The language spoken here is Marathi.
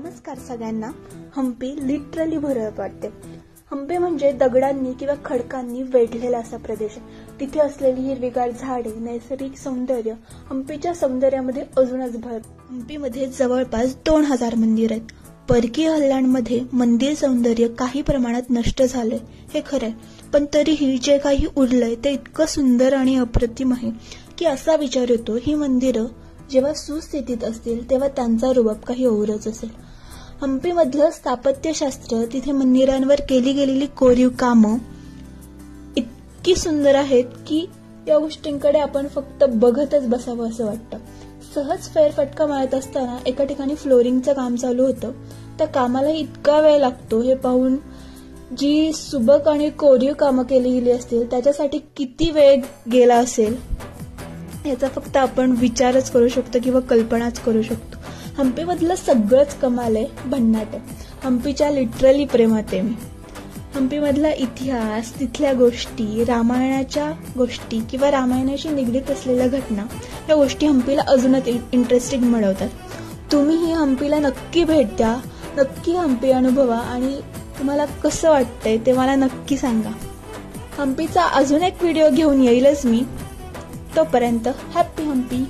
नमस्कार सगळ्यांना। हम्पी लिटरली भरत वाटते। हम्पी म्हणजे दगडांनी किंवा खडकांनी वेढलेला असा प्रदेश आहे। तिथे असलेली हिरवीगार झाडे, नैसर्गिक सौंदर्य हम्पीच्या सौंदर्यामध्ये अजूनच भर। हम्पीमध्ये जवळपास 2000 मंदिर आहेत। परकीय हल्ल्यांमध्ये मंदिर सौंदर्य काही प्रमाणात नष्ट झाले हे खरे, पण तरीही जे काही उरलंय ते इतकं सुंदर आणि अप्रतिम आहे की असा विचार येतो ही मंदिरं जेव्हा सुस्थितीत असतील तेव्हा त्यांचा रुबाब काही औरच असेल। हम्पीमधलं स्थापत्यशास्त्र, तिथे मंदिरांवर केली गेलेली कोरीव कामं इतकी सुंदर आहेत की या गोष्टींकडे आपण फक्त बघतच बसावं असं वाटतं। सहज फेरफटका मारत असताना एका ठिकाणी फ्लोरिंगचं काम चालू होतं। त्या कामाला इतका वेळ लागतो हे पाहून जी सुबक आणि कोरीव कामं केली गेली असतील त्याच्यासाठी किती वेळ गेला असेल याचा फक्त आपण विचारच करू शकतो किंवा कल्पनाच करू शकतो। हम्पीमधलं सगळंच कमाल आहे, भन्नाट आहे। हम्पीच्या लिटरली प्रेमात आहे मी। हम्पीमधला इतिहास, तिथल्या गोष्टी, रामायणाच्या गोष्टी किंवा रामायणाशी निगडीत असलेल्या घटना या गोष्टी हम्पीला अजूनच इंटरेस्टिंग बनवतात। तुम्हीही हम्पीला नक्की भेट द्या, नक्की हम्पी अनुभवा आणि तुम्हाला कसं वाटतंय ते मला नक्की सांगा। हम्पीचा अजून एक व्हिडिओ घेऊन येईलच मी। तोपर्यंत हॅपी हम्पी।